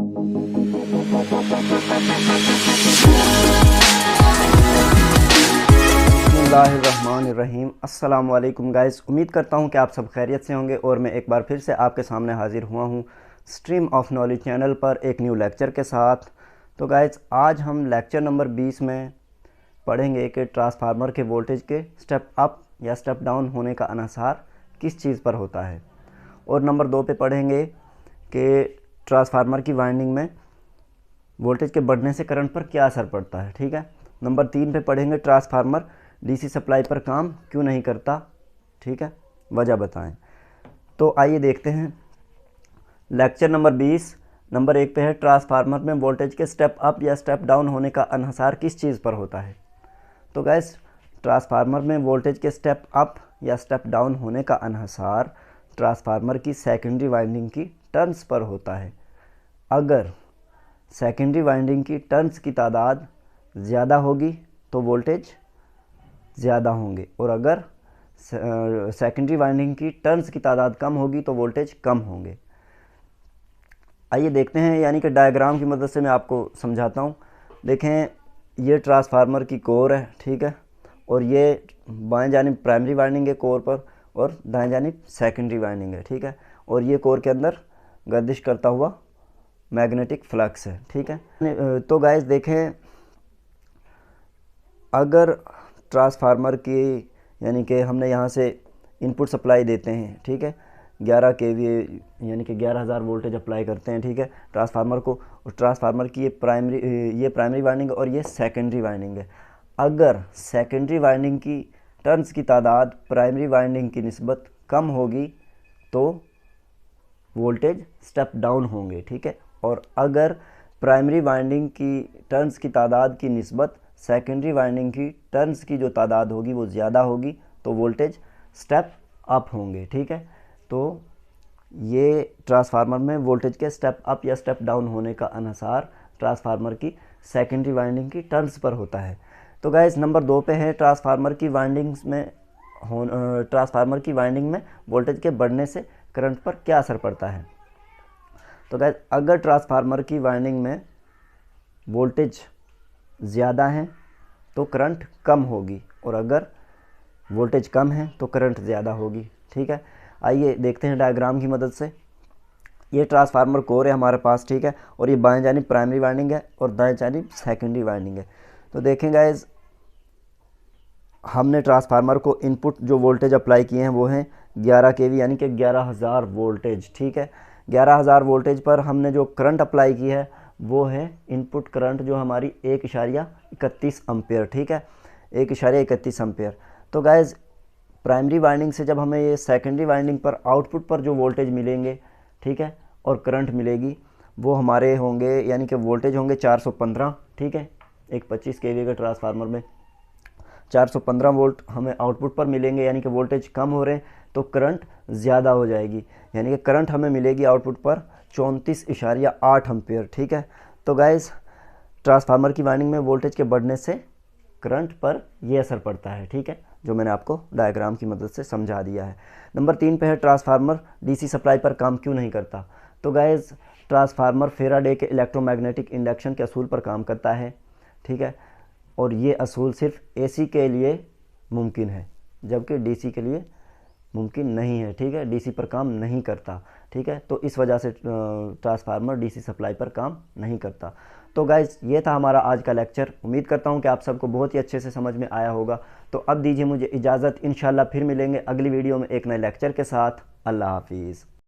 बिस्मिल्लाहिर्रहमानिर्रहीम। अस्सलाम वालेकुम गाइस, उम्मीद करता हूँ कि आप सब खैरियत से होंगे और मैं एक बार फिर से आपके सामने हाजिर हुआ हूँ स्ट्रीम ऑफ नॉलेज चैनल पर एक न्यू लेक्चर के साथ। तो गाइस, आज हम लेक्चर नंबर 20 में पढ़ेंगे कि ट्रांसफार्मर के वोल्टेज के स्टेप अप या स्टेप डाउन होने का अनसार किस चीज़ पर होता है, और नंबर 2 पे पढ़ेंगे कि ट्रांसफार्मर की वाइंडिंग में वोल्टेज के बढ़ने से करंट पर क्या असर पड़ता है। ठीक है। नंबर 3 पे पढ़ेंगे ट्रांसफार्मर डीसी सप्लाई पर काम क्यों नहीं करता। ठीक है, वजह बताएं। तो आइए देखते हैं लेक्चर नंबर 20। नंबर 1 पे है ट्रांसफार्मर में वोल्टेज के स्टेप अप या स्टेप डाउन होने का अनसार किस चीज़ पर होता है। तो गैस, ट्रांसफार्मर में वोल्टेज के स्टेप अप या स्टेप डाउन होने का अनसार ट्रांसफार्मर की सेकेंडरी वाइंडिंग की टर्न्स पर होता है। अगर सेकेंडरी वाइंडिंग की टर्न्स की तादाद ज़्यादा होगी तो वोल्टेज ज़्यादा होंगे, और अगर सेकेंडरी वाइंडिंग की टर्न्स की तादाद कम होगी तो वोल्टेज कम होंगे। आइए देखते हैं, यानी कि डायग्राम की मदद से मैं आपको समझाता हूँ। देखें, ये ट्रांसफार्मर की कोर है, ठीक है, और ये बाएं जानिब प्राइमरी वाइंडिंग है कोर पर, और दाएं जानिब सेकेंडरी वाइंडिंग है। ठीक है, और ये कोर के अंदर गर्दिश करता हुआ मैग्नेटिक फ्लक्स है। ठीक है। तो गाइस देखें, अगर ट्रांसफार्मर की, यानी कि हमने यहाँ से इनपुट सप्लाई देते हैं, ठीक है, 11 kVA यानी कि 11,000 वोल्टेज अप्लाई करते हैं, ठीक है, ट्रांसफार्मर को। और ट्रांसफार्मर की ये प्राइमरी वाइंडिंग और ये सेकेंडरी वाइंडिंग है। अगर सेकेंडरी वाइंडिंग की टर्न्स की तादाद प्राइमरी वाइंडिंग की निस्बत कम होगी तो वोल्टेज स्टेप डाउन होंगे। ठीक है, और अगर प्राइमरी वाइंडिंग की टर्न्स की तादाद की निस्बत सेकेंडरी वाइंडिंग की टर्न्स की जो तादाद होगी वो ज़्यादा होगी तो वोल्टेज स्टेप अप होंगे। ठीक है, तो ये ट्रांसफार्मर में वोल्टेज के स्टेप अप या स्टेप डाउन होने का अनसार ट्रांसफार्मर की सेकेंडरी वाइंडिंग की टर्न्स पर होता है। तो गाइस, नंबर 2 पे है ट्रांसफार्मर की वाइंडिंग में वोल्टेज के बढ़ने से करंट पर क्या असर पड़ता है। तो गाइस, अगर ट्रांसफार्मर की वाइंडिंग में वोल्टेज ज़्यादा है तो करंट कम होगी, और अगर वोल्टेज कम है तो करंट ज़्यादा होगी। ठीक है, आइए देखते हैं डायग्राम की मदद से। ये ट्रांसफार्मर कोर है हमारे पास, ठीक है, और ये बाएं जानिब प्राइमरी वाइंडिंग है और दाएं जानिब सेकेंडरी वाइंडिंग है। तो देखें गाइस, हमने ट्रांसफार्मर को इनपुट जो वोल्टेज अप्लाई किए हैं वो हैं 11 kV यानी कि 11,000 वोल्टेज। ठीक है, 11,000 वोल्टेज पर हमने जो करंट अप्लाई की है वो है इनपुट करंट, जो हमारी 1.31 एम्पेयर। ठीक है, 1.31 एम्पेयर। तो गाइज, प्राइमरी वाइंडिंग से जब हमें ये सेकेंडरी वाइंडिंग पर आउटपुट पर जो वोल्टेज मिलेंगे, ठीक है, और करंट मिलेगी, वो हमारे होंगे, यानी कि वोल्टेज होंगे 415। ठीक है, एक 25 kV के ट्रांसफार्मर में 415 वोल्ट हमें आउटपुट पर मिलेंगे, यानी कि वोल्टेज कम हो रहे हैं तो करंट ज़्यादा हो जाएगी, यानी कि करंट हमें मिलेगी आउटपुट पर 34.8 एम्पेयर। ठीक है, तो गाइस, ट्रांसफार्मर की वाइंडिंग में वोल्टेज के बढ़ने से करंट पर यह असर पड़ता है। ठीक है, जो मैंने आपको डायग्राम की मदद से समझा दिया है। नंबर 3 पे है ट्रांसफार्मर डीसी सप्लाई पर काम क्यों नहीं करता। तो गाइस, ट्रांसफार्मर फेराडे के इलेक्ट्रोमैग्नेटिक इंडक्शन के असूल पर काम करता है। ठीक है, और ये असूल सिर्फ एसी के लिए मुमकिन है, जबकि डीसी के लिए मुमकिन नहीं है। ठीक है, डीसी पर काम नहीं करता। ठीक है, तो इस वजह से ट्रांसफार्मर डीसी सप्लाई पर काम नहीं करता। तो गाइज, ये था हमारा आज का लेक्चर। उम्मीद करता हूँ कि आप सबको बहुत ही अच्छे से समझ में आया होगा। तो अब दीजिए मुझे इजाज़त, इंशाल्लाह फिर मिलेंगे अगली वीडियो में एक नए लेक्चर के साथ। अल्लाह हाफिज़।